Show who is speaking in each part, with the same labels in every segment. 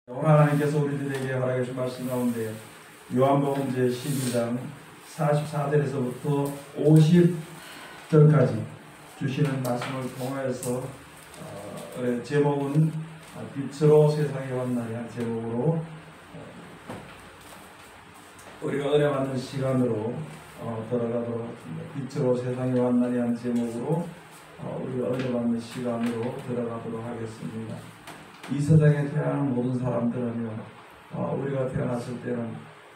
Speaker 1: 오늘 하나님께서 우리들에게 허락해 주신 말씀 가운데 요한복음 제12장 44절에서부터 50절까지 주시는 말씀을 통하여서 제목은 빛으로 세상에 왔나니 제목으로 우리가 은혜 받는 시간으로 들어가도록 하겠습니다. 빛으로 세상에 왔나니 한 제목으로 우리가 은혜 받는 시간으로 들어가도록 하겠습니다. 이 세상에 태어난 모든 사람들은요, 우리가 태어났을 때는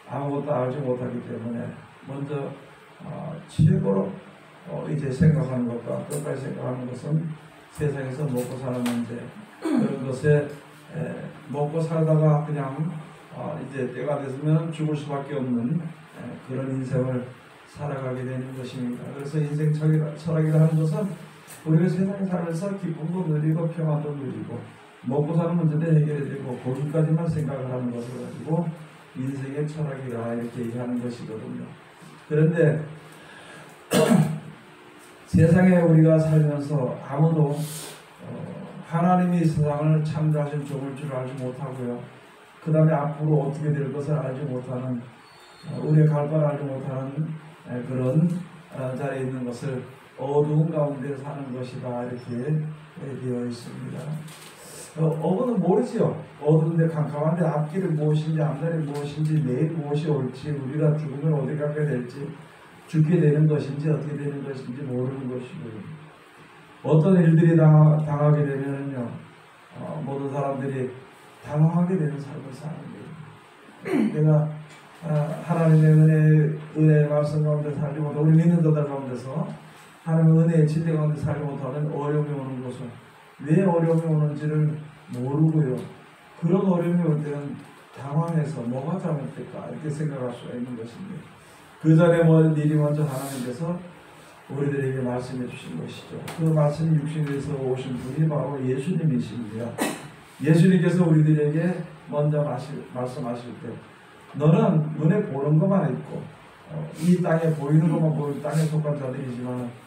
Speaker 1: 아무것도 알지 못하기 때문에 먼저 최고로 이제 생각하는 것과 끝까지 생각하는 것은 세상에서 먹고 사는 문제, 그런 것에 먹고 살다가 그냥 이제 때가 됐으면 죽을 수밖에 없는 그런 인생을 살아가게 되는 것입니다. 그래서 인생 철학이라 하는 것은 우리가 세상에 살면서 기쁨도 누리고 평안도 누리고 먹고 사는 문제도 해결이 되고 거기까지만 생각을 하는 것을 가지고 인생의 철학이라 이렇게 얘기하는 것이거든요. 그런데 세상에 우리가 살면서 아무도 하나님이 세상을 창조하신 종을 줄 알지 못하고요. 그 다음에 앞으로 어떻게 될 것을 알지 못하는 우리의 갈 바를 알지 못하는 그런 자리에 있는 것을 어두운 가운데 사는 것이다 이렇게 되어 있습니다. 어부는 모르지요. 어두운데 캄캄한데 앞길이 무엇인지 앞날이 무엇인지 내일 무엇이 올지 우리가 죽으면 어디 가게 될지 죽게 되는 것인지 어떻게 되는 것인지 모르는 것이고요. 어떤 일들이 당하게 되면요 모든 사람들이 당황하게 되는 삶을 사는 거예요. 내가 하나님의 은혜의 말씀 가운데 살지 못하고 우리 믿는 자들 가운데서 하나님의 은혜의 진리 가운데 살지 못하는 어려움이 오는 것은 왜 어려움이 오는지를 모르고요. 그런 어려움이 올 때는 당황해서 뭐가 잘못될까 이렇게 생각할 수가 있는 것입니다. 그 전에 일이 먼저 하나님께서 우리들에게 말씀해 주신 것이죠. 그 말씀이 육신에서 오신 분이 바로 예수님이십니다. 예수님께서 우리들에게 먼저 말씀하실 때 너는 눈에 보는 것만 있고 이 땅에 보이는 것만 보이고 땅에 속한 자들이지만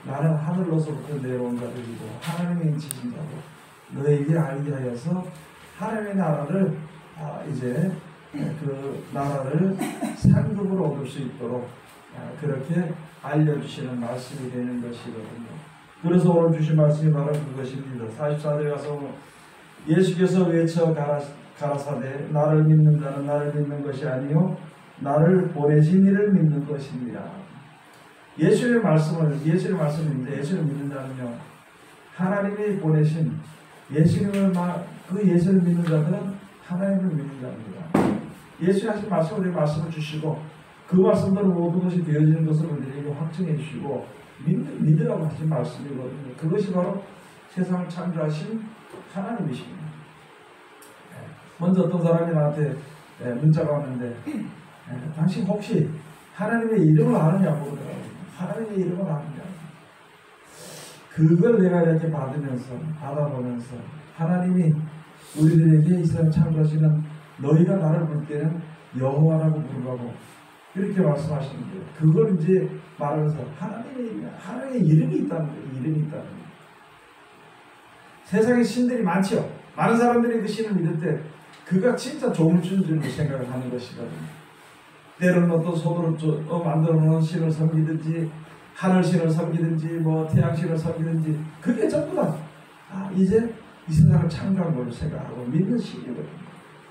Speaker 1: 나는 하늘로서부터 내려온 자들이고 하나님의 인치신 자고 너에게 알게 하여서 하나님의 나라를 이제 그 나라를 상급으로 얻을 수 있도록 그렇게 알려주시는 말씀이 되는 것이거든요. 그래서 오늘 주신 말씀이 바로 그것입니다. 44절에 가서 예수께서 외쳐 가라사대 나를 믿는 자는 나를 믿는 것이 아니요 나를 보내신 이를 믿는 것입니다. 예수의 말씀인데 예수를 믿는 자는요 하나님이 보내신 예수님을 그 예수를 믿는 자들은 하나님을 믿는 자입니다. 예수 하신 말씀을 우리 말씀을 주시고 그 말씀대로 모든 것이 되어지는 것을 우리에게 확증해 주시고 믿으라고 하신 말씀이거든요. 그것이 바로 세상을 창조하신 하나님이십니다. 먼저 어떤 사람이 나한테 문자가 왔는데 당신 혹시 하나님의 이름을 아느냐고 그러더라고요. 하나님의 이름을 아느냐. 그걸 내가 이렇게 받아보면서 하나님이 우리들에게 이 세상 창조하시는 너희가 나를 부를 때는 여호와라고 부르라고 이렇게 말씀하시는데 그걸 이제 말하면서 하나님의 이름이 있다는 거예요. 이름이 있다는 거예요. 세상에 신들이 많죠. 많은 사람들이 그 신을 믿을 때 그가 진짜 종을 주는 줄 생각을 하는 것이거든요. 때로는 어떤 손으로 만들어 놓은 신을 섬기든지 하늘신을 섬기든지 태양신을 섬기든지 그게 전부 다 이제 이 세상을 창조한 걸로 생각하고 믿는 신이거든요.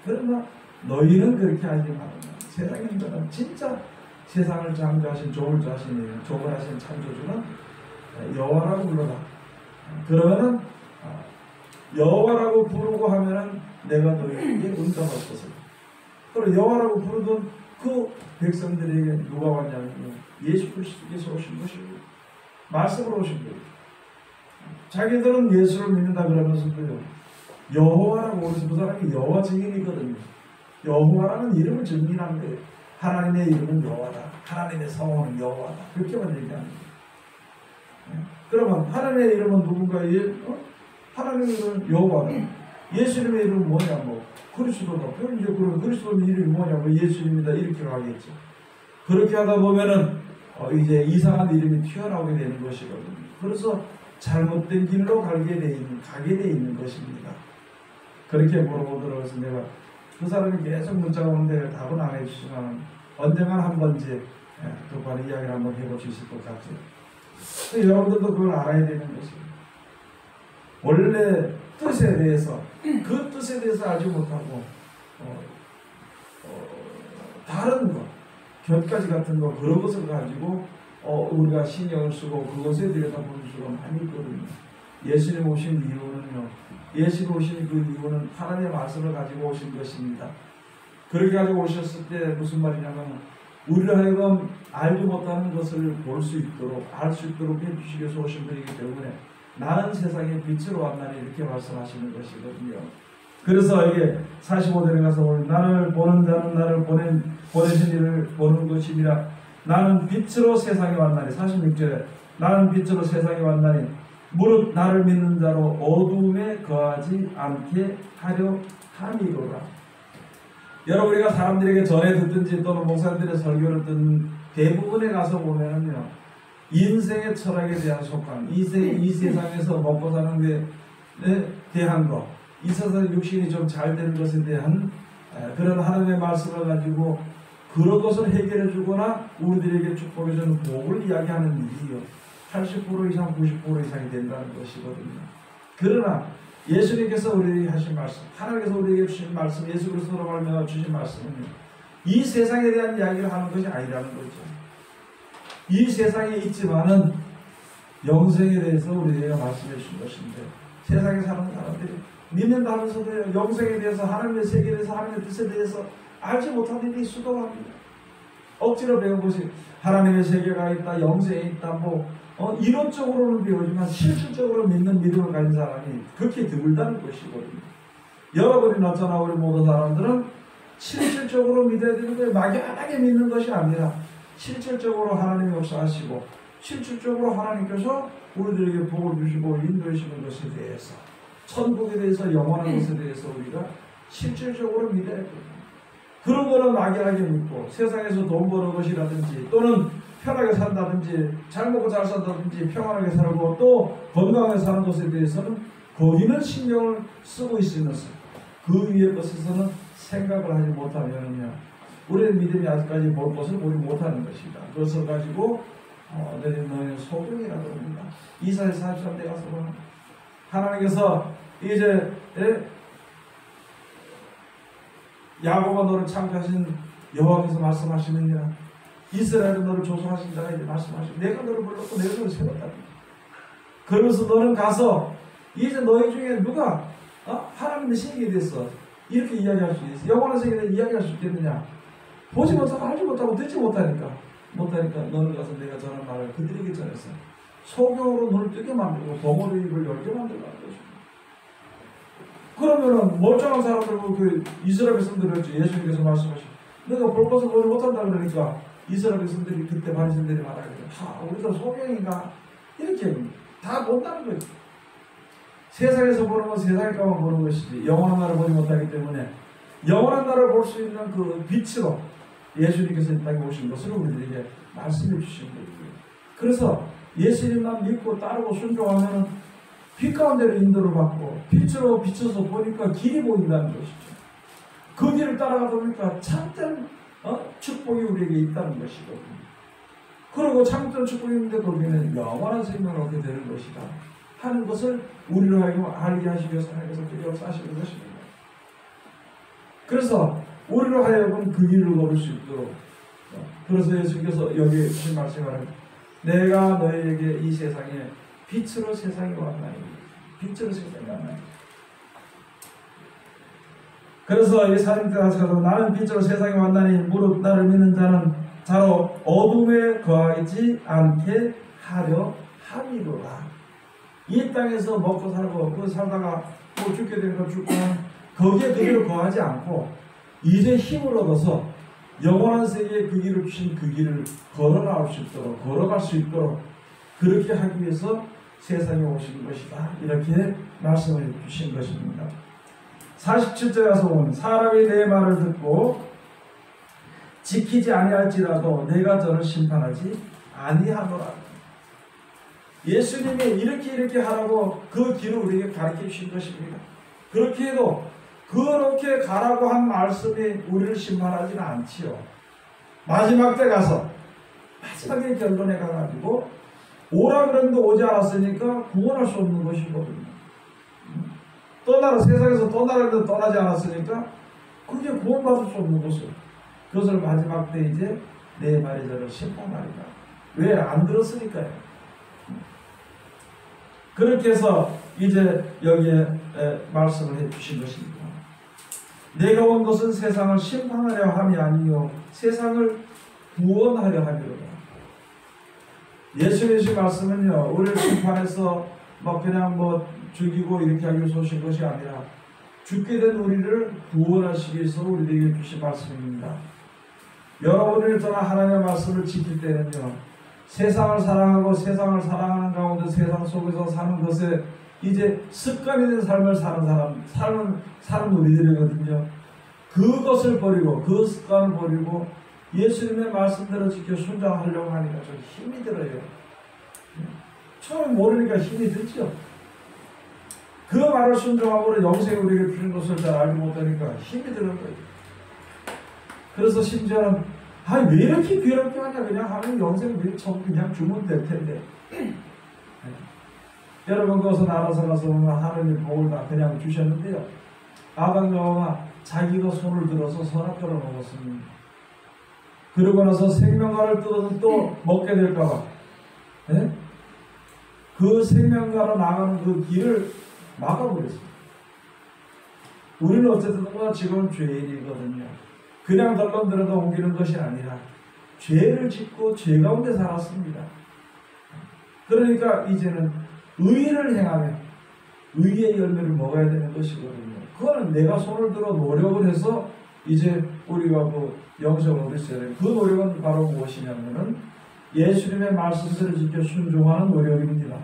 Speaker 1: 그러나 너희는 그렇게 하지 말라. 세상에 있는 자는 진짜 세상을 창조하신 종을 하신 창조주는 여호와라고 불러라. 그러면은 여호와라고 부르고 하면은 내가 너희에게 응답할 것을. 그리고 여호와라고 부르던 그 백성들에게 누가 왔냐면 예수 그리스도께서 오신 것이고 말씀으로 오신 거예요. 자기들은 예수를 믿는다 그러면서도요 여호와라고 그래서 그 사람이 여호와 증인이거든요. 여호와라는 이름을 증인한 거예요. 하나님의 이름은 여호와다. 하나님의 성호는 여호와다. 그렇게만 얘기하는 거예요. 그러면 하나님의 이름은 누군가의 하나님의 이름은 여호와다. 예수님의 이름은 뭐냐 그리스도다. 그럼 이제 그리스도의 이름이 뭐냐 예수님이다 이렇게 하겠죠. 그렇게 하다 보면은 이제 이상한 이름이 튀어나오게 되는 것이거든요. 그래서 잘못된 길로 가게 돼 있는 것입니다. 그렇게 물어보더라고요. 그래서 내가 그 사람이 계속 문자가 오는데 답은 안 해주시지만 언젠간 한 번지 똑바로 이야기를 한번 해보실 것 같아요. 여러분들도 그걸 알아야 되는 것입니다. 원래 뜻에 대해서 그 뜻에 대해서 알지 못하고 다른 것, 곁가지 같은 거 그런 것을 가지고 우리가 신경을 쓰고 그것에 들여다보는 수가 많이 있거든요. 예수님 오신 이유는요. 예수님 오신 그 이유는 하나님의 말씀을 가지고 오신 것입니다. 그렇게 가지고 오셨을 때 무슨 말이냐면 우리를 하여금 알지 못하는 것을 볼 수 있도록 알 수 있도록 해주시기 위해서 오신 분이기 때문에 나는 세상의 빛으로 왔나니 이렇게 말씀하시는 것이거든요. 그래서 이게 45절에 가서 나를 보는 자는 나를 보내신 이를 보는 것이니라. 나는 빛으로 세상에 왔나니 46절에 나는 빛으로 세상에 왔나니 무릇 나를 믿는 자로 어두움에 거하지 않게 하려 함이로라. 여러분 우리가 사람들에게 전해 듣든지 또는 목사님들의 설교를 듣는 대부분에 가서 보면은요 인생의 철학에 대한 속감, 이 세상에서 먹고 사는 데 대한 것, 이 세상 육신이 좀 잘 되는 것에 대한 그런 하나님의 말씀을 가지고 그런 것을 해결해 주거나 우리들에게 축복해 주는 복을 이야기하는 일이요 80% 이상 90% 이상이 된다는 것이거든요. 그러나 예수님께서 우리에게 하신 말씀, 하나님께서 우리에게 주신 말씀, 예수 그리스도로 말미암아 주신 말씀은요 이 세상에 대한 이야기를 하는 것이 아니라는 거죠. 이 세상에 있지만은 영생에 대해서 우리에게 말씀해 주신 것인데 세상에 사는 사람들이 믿는다 하면서도 영생에 대해서 하나님의 세계에 대해서 하나님의 뜻에 대해서 알지 못하는 일이 수동합니다. 억지로 배운 것이 하나님의 세계가 있다, 영생에 있다, 이론적으로는 배우지만 실질적으로 믿는 믿음을 가진 사람이 그렇게 드물다는 것이거든요. 여러분이 어쩌나 우리 모든 사람들은 실질적으로 믿어야 되는 거예요. 막연하게 믿는 것이 아니라 실질적으로 하나님이 역사하시고 실질적으로 하나님께서 우리들에게 복을 주시고 인도해 주시는 것에 대해서 천국에 대해서 영원한 것에 대해서 우리가 실질적으로 믿어야 됩니다. 그런 거는 막연하게 믿고 세상에서 돈 버는 것이라든지 또는 편하게 산다든지 잘 먹고 잘 산다든지 평안하게 살고 또 건강하게 사는 것에 대해서는 거기는 신경을 쓰고 있으면서 그 위의 것에서는 생각을 하지 못하면요 우리의 믿음이 아직까지 볼 것을 보지 못하는 것이다. 그것을 가지고 너희는 소경이라고 합니다. 이사야 43대 가서 보면 하나님께서 이제 야곱아 너를 창조하신 여호와께서 말씀하시느니라. 이스라엘은 너를 조성하신 자가 이제 말씀하시고 내가 너를 불렀고 내가 너를 세웠다. 그러면서 너는 가서 이제 너희 중에 누가 하나님의 세계에 대해서 이렇게 이야기할 수 있어. 영원한 세계에 대해서 이야기할 수 있겠느냐. 보지 못하고 알지 못하고 듣지 못하니까 너는 가서 내가 전한 말을 그들에게 전해서 소경으로 눈을 뜨게 만들고 덩어리 입을 열게 만들라는 것입니다. 그러면은 멀쩡한 사람들 그 이스라엘 백성들이었죠. 예수님께서 말씀하시고 내가 볼 것을 보지 못한다 그러니까 이스라엘 백성들이 그때 바리새인들이 말하기를 우리도 소경인가 이렇게 다 본다는 거죠. 세상에서 보는 건 세상에 가만 보는 것이지 영원한 나를 보지 못하기 때문에 영원한 나를 볼 수 있는 그 빛으로 예수님께서 이 땅에 오신 것을 우리들에게 말씀해 주신 거예요. 그래서 예수님만 믿고 따르고 순종하면 빛 가운데로 인도를 받고 빛으로 비춰서 보니까 길이 보인다는 것이죠. 그 길을 따라가다 보니까 참된 축복이 우리에게 있다는 것이거든요. 그리고 참된 축복이 있는데 거기는 영원한 생명을 얻게 되는 것이다 하는 것을 우리로 하여금 알게 하시기 위해서 하나님께서 역사하시는 것입니다. 그래서 우리로 하여금 그 길을 걸을 수 있도록 그래서 예수님께서 여기 주신 말씀을 내가 너희에게 이 세상에 빛으로 세상에 왔나니 빛으로 세상에 왔나니 그래서 이 사람들 가서 나는 빛으로 세상에 왔나니 무릇 나를 믿는 자는 자로 어둠에 거하지 않게 하려 함이로라. 이 땅에서 먹고 살고 그 살다가 또 죽게 되는 걸 죽고 거기에 그 길을 거하지 않고 이제 힘을 얻어서 영원한 세계에 그 길을 주신 그 길을 걸어갈 수 있도록 그렇게 하기 위해서 세상에 오신 것이다. 이렇게 말씀을 주신 것입니다. 47절에 가서 보면 사람이 내 말을 듣고 지키지 아니할지라도 내가 저를 심판하지 아니하노라. 예수님이 이렇게 하라고 그 길을 우리에게 가르쳐 주신 것입니다. 그렇게 해도 그렇게 가라고 한 말씀이 우리를 심판하지는 않지요. 마지막 때 가서 마지막에 결론에 가가지고 오라 그랬는데 오지 않았으니까 구원할 수 없는 것이거든요. 세상에서 떠나려는데 떠나지 않았으니까 그게 구원받을 수 없는 것을, 그것을 마지막 때 이제 내 말이 저를 심판하리라. 왜? 안 들었으니까요. 그렇게 해서 이제 여기에 말씀을 해주신 것입니다. 내가 온 것은 세상을 심판하려 함이 아니요 세상을 구원하려 함이로다. 예수님의 말씀은요, 우리를 심판해서 그냥 죽이고 이렇게 하기 위해서 오신 것이 아니라 죽게 된 우리를 구원하시기 위해서 우리에게 주신 말씀입니다. 여러분을 떠나 하나님의 말씀을 지킬 때는요, 세상을 사랑하고 세상을 사랑하는 가운데 세상 속에서 사는 것에 이제 습관이 된 삶을 사는 우리들이거든요. 그것을 버리고 그 습관을 버리고 예수님의 말씀대로 지켜 순종하려고 하니까 좀 힘이 들어요. 처음 모르니까 힘이 들죠. 그 말을 순종하고 영생이 우리에게 주는 것을 잘 알지 못하니까 힘이 드는 거예요. 그래서 심지어는 왜 이렇게 괴롭게 하냐, 그냥 하면 영생을 그냥 주면 될 텐데. 여러분, 그것은 알아서 가서 하느님 복을 다 그냥 주셨는데요, 아담과 여호와 자기가 손을 들어서 선악과를 먹었습니다. 그러고 나서 생명과를 뜯어서 또 먹게 될까봐 그 생명과로 나가는 그 길을 막아버렸습니다. 우리는 어쨌든 지금 죄인이거든요. 그냥 덜렁들어도 옮기는 것이 아니라 죄를 짓고 죄 가운데 살았습니다. 그러니까 이제는 의를 행하며 의의 열매를 먹어야 되는 것이거든요. 그거는 내가 손을 들어 노력을 해서 이제 우리가 영생을 얻을 수 있어야 돼요. 그 노력은 바로 무엇이냐면은 예수님의 말씀대로 지켜 순종하는 노력입니다.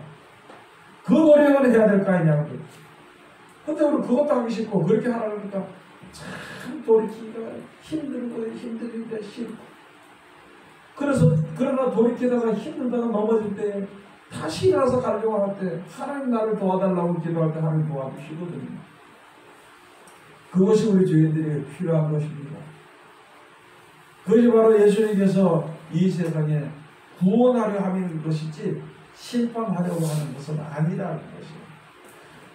Speaker 1: 그 노력을 해야 될 거 아니냐고. 근데 우리 그것도 하기 싫고 그렇게 하라니까 참 돌이키기가 힘들기가 싫고, 그러나 돌이키다가 힘들다가 넘어질 때 다시 일어나서 가려고 할 때 하나님 나를 도와달라고 기도할 때 하나님 도와주시거든요. 그것이 우리 죄인들에게 필요한 것입니다. 그것이 바로 예수님께서 이 세상에 구원하려 하는 것이지 심판하려고 하는 것은 아니라는 것이에요.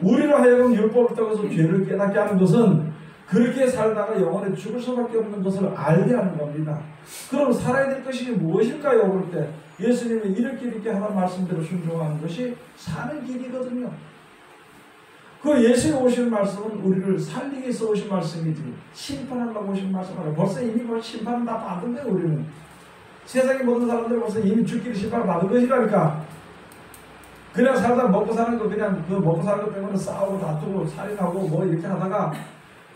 Speaker 1: 우리로 하여금 율법을 따라서 죄를 깨닫게 하는 것은 그렇게 살다가 영원히 죽을 수밖에 없는 것을 알게 하는 겁니다. 그럼 살아야 될 것이 무엇일까요? 그럴 때 예수님이 이렇게 하는 말씀대로 순종하는 것이 사는 길이거든요. 그 예수님 오신 말씀은 우리를 살리기 위해서 오신 말씀이지 심판하려고 오신 말씀 아니에요. 벌써 이미 심판은 다 받은 거예요. 우리는 세상의 모든 사람들은 벌써 이미 죽기를 심판을 받은 것이라니까. 그냥 살다 먹고 사는 거, 그냥 그 먹고 사는 것 때문에 싸우고 다투고 살인하고 이렇게 하다가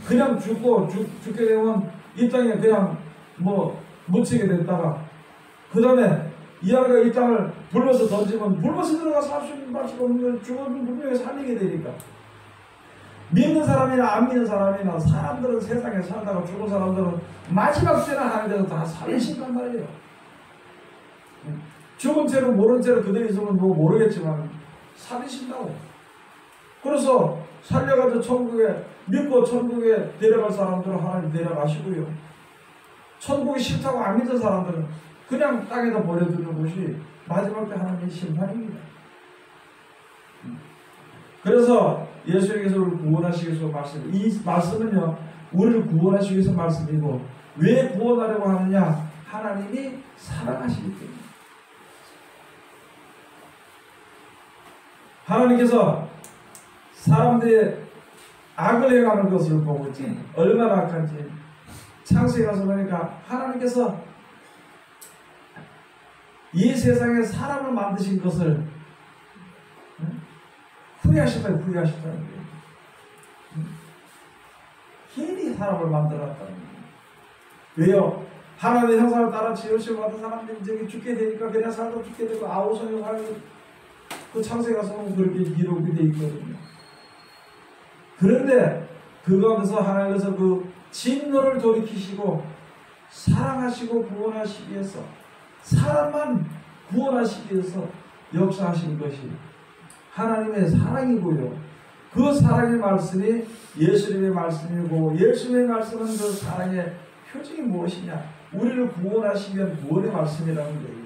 Speaker 1: 그냥 죽게 되면 이 땅에 그냥 묻히게 됐다가 그 다음에 이 아이가 이 땅을 붉어서 던지면 붉어서 들어가 살 수 있는 말씀 없는 걸 죽어도 분명히 살리게 되니까. 믿는 사람이나 안 믿는 사람이나 사람들은 세상에 살다가 죽은 사람들은 마지막 때나 하는데도 다 살리신단 말이에요. 죽은 채로 모른 채로 그들이 있으면 모르겠지만 살리신다고. 그래서 살려가지고 믿고 천국에 데려갈 사람들은 하나님 데려가시고요. 천국이 싫다고 안 믿는 사람들은 그냥 땅에다 버려두는 것이 마지막 때 하나님의 심판입니다. 그래서 예수님께서 우리를 구원하시기 위해서 이 말씀은요, 우리를 구원하시기 위해서 말씀이고, 왜 구원하려고 하느냐? 하나님이 사랑하시기 때문에. 하나님께서 사람들의 악을 행하는 것을 보고 있지, 얼마나 악한지. 창세기 가서 보니까 하나님께서 이 세상에 사람을 만드신 것을 후회하셨다는 거예요. 괜히 사람을 만들었다는 거예요. 왜요? 하나님의 형상을 따라 지으시고 받은 사람들이 이제 죽게 되니까 그냥 살다 죽게 되고 아우성에 살고, 그 창세기 가서 보면 그렇게 기록이 되어 있거든요. 그런데 그 가운데서 하나님께서 그 진노를 돌이키시고 사랑하시고 구원하시기 위해서, 사람만 구원하시기 위해서 역사하신 것이 하나님의 사랑이고요. 그 사랑의 말씀이 예수님의 말씀이고 예수님의 말씀은 그 사랑의 표징이 무엇이냐? 우리를 구원하시면 구원의 말씀이라는 얘기예요.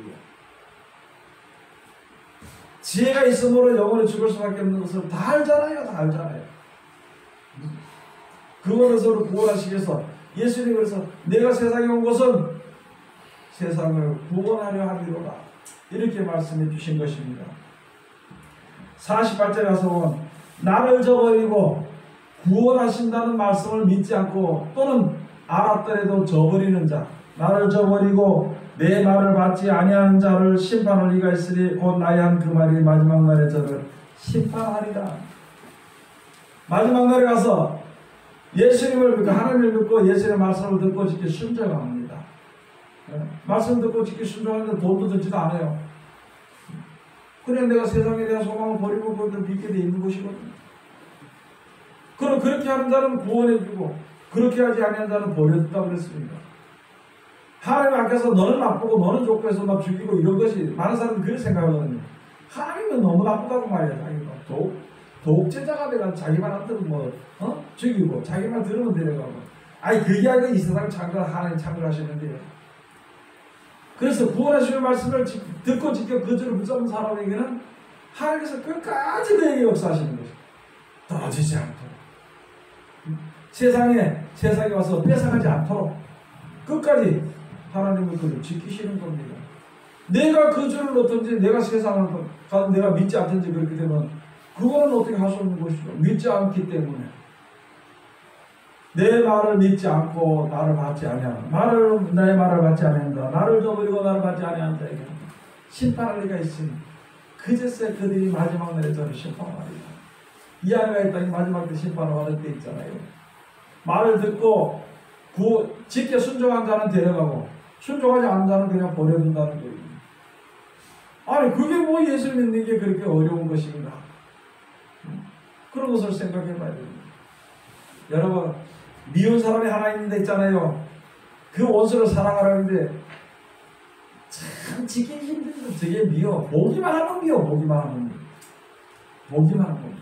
Speaker 1: 지혜가 있으므로 영원히 죽을 수밖에 없는 것을 다 알잖아요. 다 알잖아요. 그거는 서로 구원하시기 위해서 예수님이 그래서 내가 세상에 온 것은 세상을 구원하려 함이로라 이렇게 말씀해 주신 것입니다. 48절에 가서 보면 나를 저버리고 구원하신다는 말씀을 믿지 않고 또는 알았더라도 저버리는 자, 나를 저버리고 내 말을 받지 아니하는 자를 심판할 리가 있으니 곧 나의 한 그 말이 마지막 날에 저를 심판하리라. 마지막 날에 가서 예수님을 믿고 하나님을 믿고 예수님의 말씀을 듣고 지키 순종합니다. 말씀 듣고 지키 순종하는데 돈도 듣지도 않아요. 그래 내가 세상에 대한 소망을 버리고 그것을 믿게 돼 있는 것이거든요. 그럼 그렇게 하는 자는 구원해주고 그렇게 하지 아니하는 자는 버려졌다고 그랬습니다. 하나님 앞에서 너는 나쁘고 너는 좋고 해서 막 죽이고 이런 것이 많은 사람들이 그렇게 생각하거든요. 하나님은 너무 나쁘다고 말이야. 자기가 독재자가 돼가 자기만 안 들으면 죽이고 자기만 들으면 데려가고 아니 그 이야기가 이 세상 창조를 하나님 창조하시는데요. 그래서 구원하시는 말씀을 듣고 지켜 그들을 붙잡은 사람에게는 하나님께서 끝까지 그에게 역사하시는 것이죠. 떨어지지 않도록 세상에 와서 뺏어가지 않도록 끝까지 하나님은 그를 지키시는 겁니다. 내가 그 줄을 놓든지 내가 세상을 가든 내가 믿지 않든지 그렇게 되면 그거는 어떻게 할 수 없는 것이죠. 믿지 않기 때문에 내 말을 믿지 않고 나를 받지 아니하는 나의 말을 받지 아니한다. 나를 저버리고 나를 받지 아니한 자에게 심판할 리가 있으니 그제서 그들이 마지막 날에 저를 심판하리라. 이 안에가 있다니 마지막 때 심판을 받을 때 있잖아요. 말을 듣고 지켜 순종한 자는 데려가고 순종하지 않는 자는 그냥 버려둔다는 거예요. 아니 그게 뭐 예수 믿는 게 그렇게 어려운 것인가? 그런 것을 생각해 봐야 됩니다. 여러분 미운 사람이 하나 있는데 있잖아요. 그 원수를 사랑하라는데 참 지키기 힘들죠. 되게 미워. 보기만 하면 미워. 보기만 하면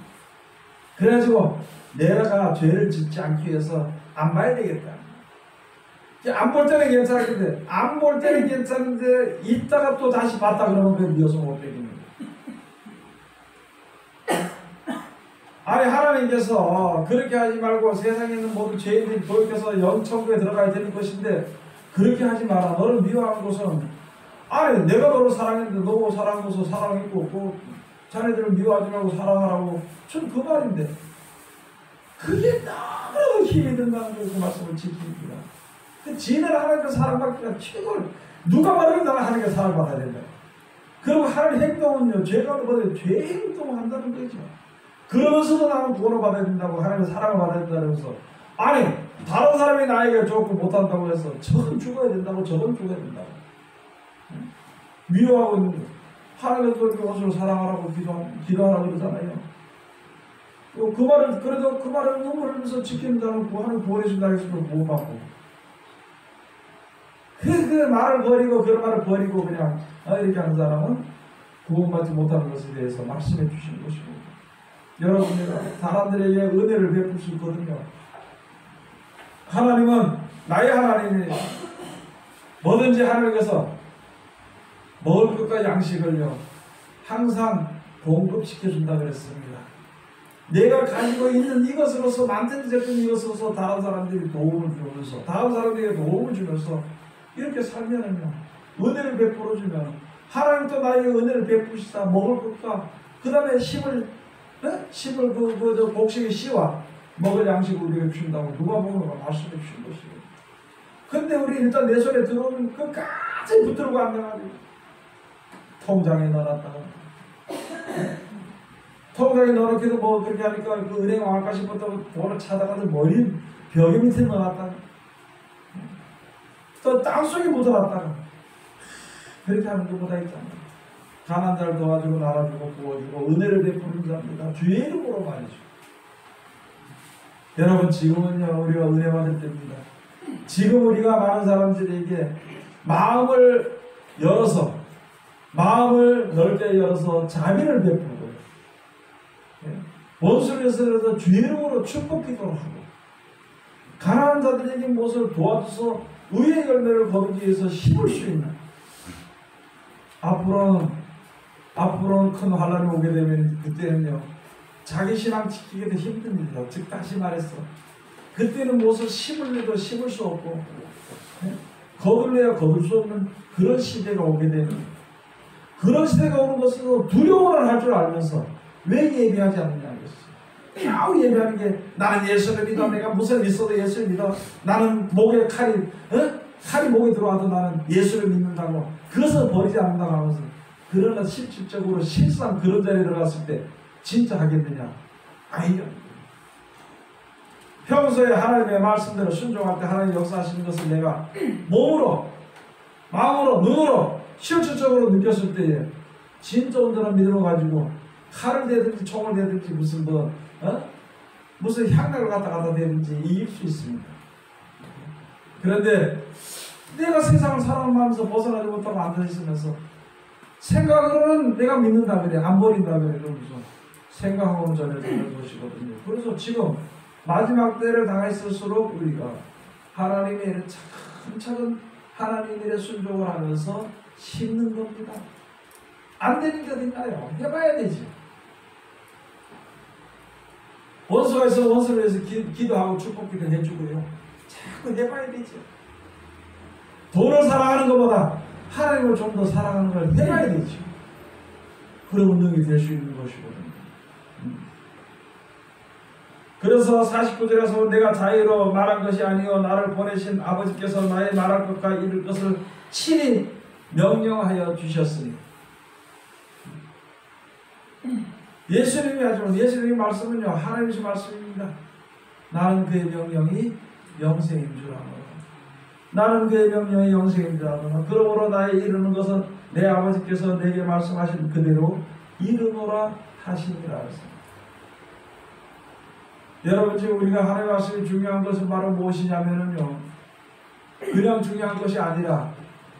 Speaker 1: 그래가지고 내가 죄를 짓지 않기 위해서 안 봐야 되겠다. 안 볼 때는 괜찮은데 안 볼 때는 괜찮은데 이따가 또 다시 봤다 그러면 그게 미워서 못 되겠는 거예요. 아니 하나님께서 그렇게 하지 말고 세상에 있는 모든 죄인들이 도입해서 영천국에 들어가야 되는 것인데 그렇게 하지 마라. 너를 미워하는 것은 아니 내가 너를 사랑했는데 너 사랑한 것을 사랑했고 그 자네들을 미워하지 말고 사랑하라고 전 그 말인데 그게 너무 힘이 든다는 그 말씀을 지킵니다. 지는 하나님께 사랑받기가 최고 누가 말하면 나는 하나님께 사랑받아야 된다. 그리고 하나님 행동은요 죄가 뭐든 죄 행동을 한다는 거죠. 그러면서도 나는 구원을 받아야 된다고 하나님의 사랑을 받아야 된다면서 아니 다른 사람이 나에게 좋고 못한다고 해서 저건 죽어야 된다고 저건 죽어야 된다고 미워하고 있는 거예요. 하나님께서 그렇게 원수를 사랑하라고 기도하라고 그러잖아요. 그 말을 그래도 그 말을 눈물을 흘리면서 지킨다는 하나님 구원해 준다고 해서 구원받고 그 말을 버리고 그런 말을 버리고 그냥 이렇게 하는 사람은 구원받지 못하는 것에 대해서 말씀해 주시는 것입니다. 여러분들 사람들에게 은혜를 베풀 수 있거든요. 하나님은 나의 하나님이 뭐든지 하나님께서 먹을 것과 양식을요 항상 공급시켜준다 그랬습니다. 내가 가지고 있는 이것으로서 만든 제품 이것으로서 다른 사람들이 도움을 주면서 다른 사람들에게 도움을 주면서 이렇게 살면은요 은혜를 베풀어주면 하나님 또 나에게 은혜를 베푸시다 먹을 것과 그 다음에 심을 그 곡식의 씨와 먹을 양식을 우리에게 주신다고 누가 먹는 거 말씀해 주신 것이에요. 근데 우리 일단 내 손에 들어오면 끝까지 붙들고 앉아가지고 통장에 넣어놨다가 통장에 넣어놓기도 뭐 그렇게 하니까 그 은행 왕할까 싶었다고 돈을 찾아가서 머리 벽에 밑에 넣어놨다가 또 땅속에 묻어놨다가 그렇게 하는 것보다 있잖아요. 가난한 자를 도와주고 나눠주고 구워주고 은혜를 베푸는 자입니다. 주의 이름으로 말이죠. 여러분 지금은요 우리가 은혜 받을 때입니다. 지금 우리가 많은 사람들에게 마음을 열어서 마음을 넓게 열어서 자비를 베푸고 원수를 위해서 주의 이름으로 축복 기도를 하고 가난한 자들에게 무엇을 도와줘서 의의 열매를 거두기 위해서 힘을 수 있는 앞으로는 큰 환란이 오게 되면 그때는요 자기 신앙 지키기도 힘듭니다. 즉 다시 말해서 그때는 무엇을 심을래도 심을 수 없고 거둘래야 거둘 수 없는 그런 시대가 오게 되는 그런 시대가 오는 것은 두려워를 할 줄 알면서 왜 예배하지 않느냐 이것이 겨우 예배하는 게 나는 예수를 믿어 내가 무슨 있어도 예수를 믿어 나는 목에 칼이 목에 들어와도 나는 예수를 믿는다고 그것을 버리지 않는다고 하면서 그러나 실질적으로 실상 그런 자리에 들어갔을 때 진짜 하겠느냐? 아니요. 평소에 하나님의 말씀대로 순종할 때 하나님 역사하시는 것을 내가 몸으로 마음으로 눈으로 실질적으로 느꼈을 때에 진짜 온전한 믿음을 가지고 칼을 대든지 총을 대든지 무슨 향락을 갖다 대든지 이길 수 있습니다. 그런데 내가 세상을 살아가면서 벗어나지 못하고 앉아있으면서 생각으로는 내가 믿는다 그래 안 버린다 그래 그러면서 생각하고는 전혀 다른 것이거든요. 그래서 지금 마지막 때를 당했을수록 우리가 하나님의 일을 차근차근 하나님의 일에 순종을 하면서 심는 겁니다. 안 되는 게 어딨나요? 해봐야 되지. 원수가 있어 원수를 위해서 기도하고 축복기도 해주고요. 자꾸 해봐야 되죠. 돈을 사랑하는 것보다 하나님을 좀 더 사랑하는 걸 해봐야 되죠. 그런 운동이 될 수 있는 것이거든요. 그래서 49절에서 내가 자유로 말한 것이 아니요 나를 보내신 아버지께서 나의 말할 것과 이룰 것을 친히 명령하여 주셨으니 예수님이 하지만 예수님의 말씀은요 하나님의 말씀입니다. 나는 그의 명령이 영생인 줄 아노라. 나는 그의 명령이 영생인 줄 아노라. 그러므로 나의 이루는 것은 내 아버지께서 내게 말씀하신 그대로 이루노라 하시니라. 여러분 지금 우리가 하나님의 말씀이 중요한 것은 바로 무엇이냐면요 그냥 중요한 것이 아니라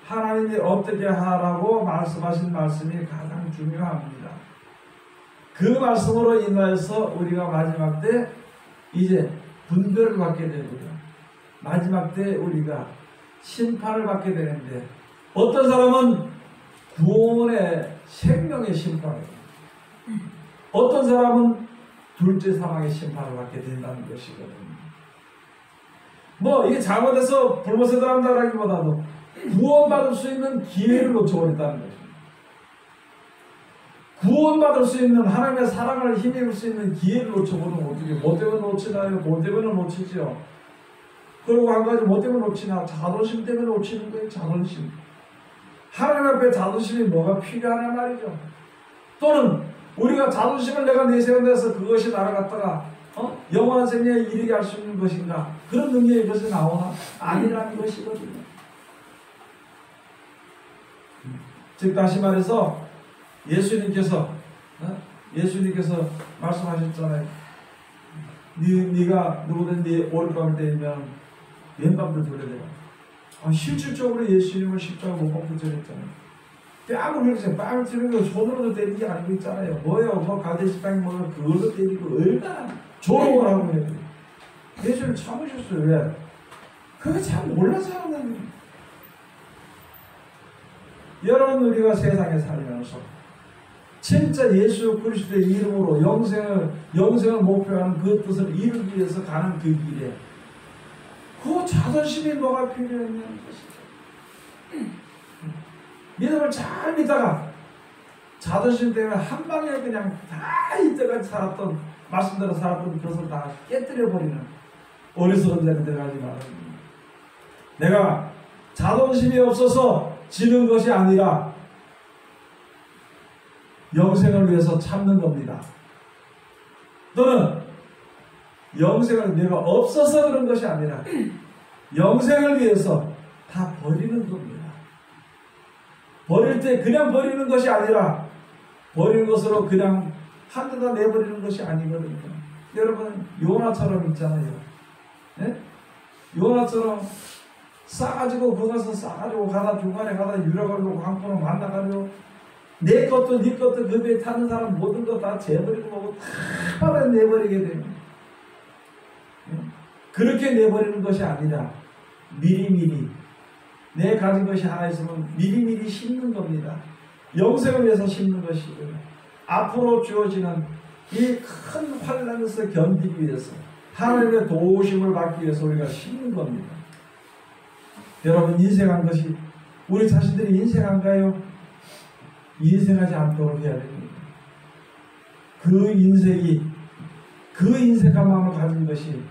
Speaker 1: 하나님이 어떻게 하라고 말씀하신 말씀이 가장 중요합니다. 그 말씀으로 인하여서 우리가 마지막 때 이제 분별을 받게 되고요. 마지막 때 우리가 심판을 받게 되는데 어떤 사람은 구원의 생명의 심판을 어떤 사람은 둘째 사망의 심판을 받게 된다는 것이거든요. 이게 잘못해서 불못에 들어간다라기보다도 구원받을 수 있는 기회를 놓쳐버렸다는 것입니다. 구원받을 수 있는 하나님의 사랑을 힘입을 수 있는 기회를 놓쳐보면 어떻게 뭐 때문에 놓치나요? 뭐 때문에 놓치죠? 그리고 한 가지 뭐 때문에 놓치나? 자존심 때문에 놓치는 거예요. 자존심. 하나님 앞에 자존심이 뭐가 필요하냐 말이죠. 또는 우리가 자존심을 내가 내세운데서 그것이 나를 갖다가 영원한 생명에 이르게 할 수 있는 것인가? 그런 능력이 이것이 나오나? 아니라는 것이거든요. 즉 다시 말해서 예수님께서 말씀하셨잖아요. 네가 누구든지 오른밤을 때리면 왼밤도 돌려대라. 실질적으로 예수님을 십자가 못 박고 전했잖아요. 뺨을 흘리세요. 뺨을 치는 거 손으로도 때리는 게 아니고 있잖아요. 뭐예요? 가대식당이 그걸로 때리고 얼마나 조롱을 하고 해요. 예수를 참으셨어요. 왜? 그거 참 몰라서 하는 겁니다. 여러분 우리가 세상에 살면서 진짜 예수 그리스도의 이름으로 영생을 목표하는 그 뜻을 이루기 위해서 가는 그 길에 그 자존심이 뭐가 필요했냐는 것이죠. 믿음을 잘 믿다가 자존심 때문에 한 방에 그냥 다 이때까지 살았던 말씀대로 살았던 그것을 다 깨뜨려버리는 어리석은 자리 되어가지 말아야 됩니다. 내가 자존심이 없어서 지는 것이 아니라 영생을 위해서 참는 겁니다. 또는 영생을 내가 없어서 그런 것이 아니라 영생을 위해서 다 버리는 겁니다. 버릴 때 그냥 버리는 것이 아니라 버리는 것으로 그냥 한두 다 내버리는 것이 아니거든요. 여러분 요나처럼 있잖아요. 네? 요나처럼 싸가지고 거기서 싸가지고 가다 중간에 가다 유력하고 광포로 만나가지고 내 것도 네 것도 그 배에 타는 사람 모든 거 다 재버리고 뭐고 다 바다에 내버리게 되는. 그렇게 내버리는 것이 아니라 미리미리 내 가진 것이 하나 있으면 미리미리 심는 겁니다. 영생을 위해서 심는 것이고요. 앞으로 주어지는 이 큰 환난에서 견디기 위해서 하나님의 도우심을 받기 위해서 우리가 심는 겁니다. 여러분 인생한 것이 우리 자신들이 인생한가요? 인생하지 않도록 해야 됩니다. 그 인생한 마음을 가진 것이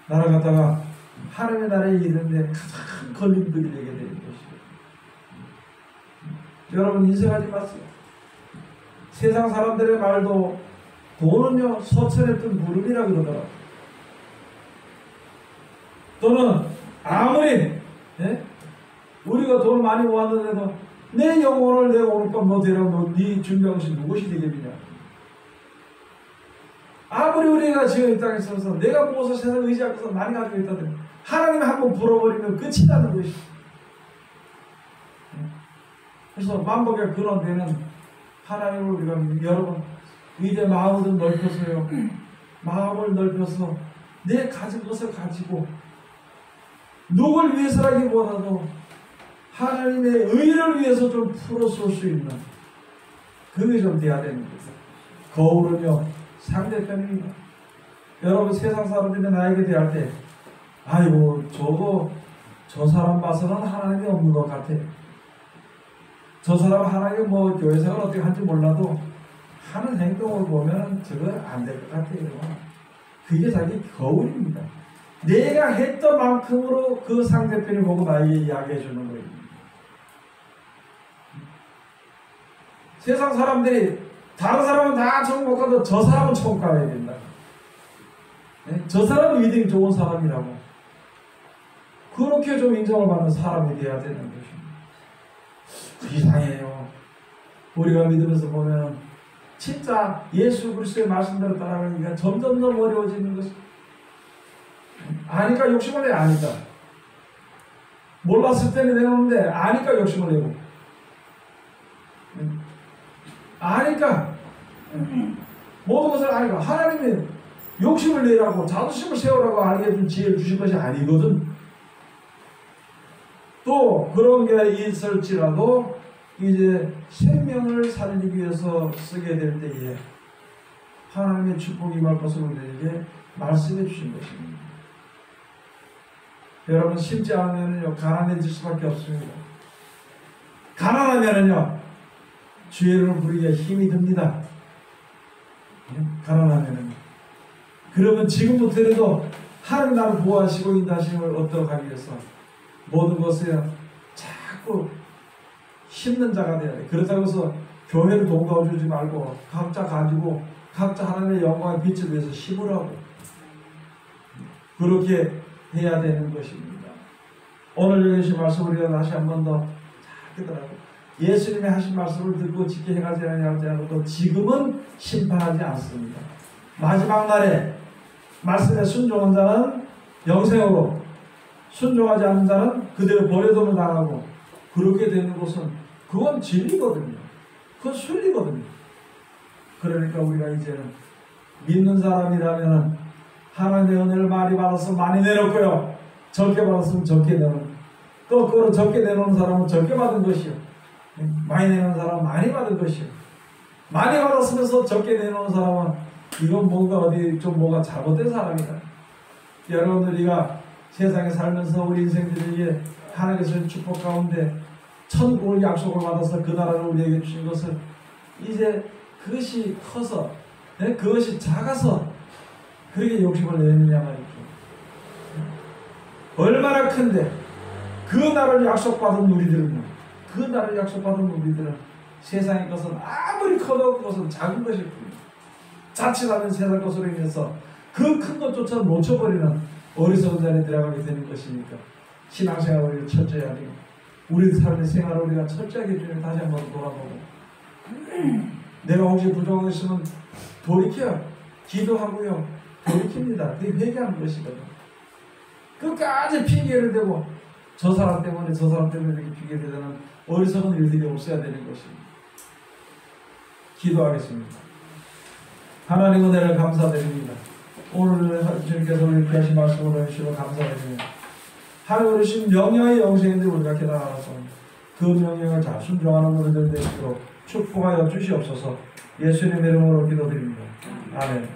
Speaker 1: 나를 갖다가 하나님의 나라에 이르는데 가장 걸림돌이 되게 되는 것이죠. 여러분 인생하지 마세요. 세상 사람들의 말도 돈은요 서천에 뜬 구름이라 그러더라고요. 또는 아무리 우리가 돈을 많이 모았는데도 내 영혼을 내가 오늘 밤 너 되라고 네 준비한 것이 무엇이 되겠느냐. 아무리 우리가 지금 이 땅에 있어서 내가 무엇을 세상 의지하고서 많이 가지고 있다더니 하나님이 한번 불어버리면 끝이 나는 것이. 그래서 만복의 근원되는 하나님을 우리가 여러분 이제 마음을 좀 넓혀서요. 마음을 넓혀서 내 가진 것을 가지고 누굴 위해서라기보다도 하나님의 의를 위해서 좀 풀어쏠 수 있는 그게 좀 돼야 되는 거죠. 거울은요 상대편입니다. 여러분 세상 사람들이 나에게 대할 때 아이고 저 사람 봐서는 하나님이 없는 것 같아. 저 사람 하나님 뭐 교회생활 어떻게 하는지 몰라도 하는 행동을 보면 저거 안 될 것 같아요. 그게 자기 거울입니다. 내가 했던 만큼으로 그 상대편이 보고 나에게 이야기해 주는 거예요. 세상 사람들이 다른 사람은 다 천국 못 가도 저 사람은 천국 가야 된다. 저 사람은 믿음이 좋은 사람이라고. 그렇게 좀 인정을 받는 사람이 되어야 되는 것입니다. 이상해요. 우리가 믿으면서 보면 진짜 예수 그리스도의 말씀대로 따라가기가 점점 더 어려워지는 것이. 아니까 욕심을 내. 아니까 몰랐을 때는 내놓는데 아니까 욕심을 내고 아니까 모든 것을 아니까 하나님이 욕심을 내라고 자존심을 세우라고 알게 해준 지혜를 주신 것이 아니거든. 또 그런 게 있을지라도 이제 생명을 살리기 위해서 쓰게 될 때에 하나님의 축복이 임할 것을 우리에게 말씀해 주신 것입니다. 여러분 심지 않으면요 가난해질 수밖에 없습니다. 가난하면은요 주의를 부리기에 힘이 듭니다. 가난하면은. 그러면 지금부터라도 하나님 나를 보호하시고 인도하심을 얻도록 하기 위해서 모든 것을 자꾸 힘든 자가 돼야 돼. 그렇다고 해서 교회를 돈 거주지 말고 각자 가지고 각자 하나님의 영광의 빛을 위해서 힘으라고 그렇게 해야 되는 것입니다. 오늘 여기 말씀 우리가 다시 한 번 더 잘 듣더라고요. 예수님의 하신 말씀을 듣고 지켜 행하지 않아도 지금은 심판하지 않습니다. 마지막 날에 말씀에 순종한 자는 영생으로, 순종하지 않는 자는 그대로 버려둠을 당하고, 그렇게 되는 것은 그건 진리거든요. 그건 순리거든요. 그러니까 우리가 이제는 믿는 사람이라면 하나님의 은혜를 많이 받아서 많이 내놓고요, 적게 받았으면 적게 내놓는, 거꾸로 적게 내놓는 사람은 적게 받은 것이요, 많이 내놓는 사람은 많이 받은 것이요, 많이 받았으면서 적게 내놓는 사람은 이건 뭔가 어디 좀 뭐가 잘못된 사람이다. 여러분, 우리가 세상에 살면서 우리 인생들에게 하나님께서 축복 가운데 천국을 약속을 받아서 그 나라를 우리에게 주신 것을 이제 그것이 커서, 그것이 작아서 그렇게 욕심을 내느냐 말이죠. 얼마나 큰데 그 나라를 약속받은 우리들은, 그 나라를 약속받은 우리들은 세상의 것은 아무리 커도 그것은 작은 것일 뿐이에요. 자칫하면 세상 것으로 인해서 그 큰 것조차 놓쳐버리는 어리석은 자리에 들어가게 되는 것이니까 신앙생활을 우리가 철저히 하고 우리 삶의 생활을 우리가 철저하게 주님 다시 한번 돌아보고, 내가 혹시 부족한 거 있으면 돌이켜 기도하고요, 돌이킵니다. 그게 회개하는 것이거든. 끝까지 핑계를 대고 저 사람 때문에 이렇게 비게 되는 어리석은 일들이 없어야 되는 것입니다. 기도하겠습니다. 하나님 은혜를 감사드립니다. 오늘 주님께서 우리에게 하신 말씀을 해주시고 감사드립니다. 하나님 주신 명령의 영생인데 우리가 깨달아서 그 명령을 잘 순종하는 우리들 되시도록 축복하여 주시옵소서. 예수님의 이름으로 기도드립니다. 아멘.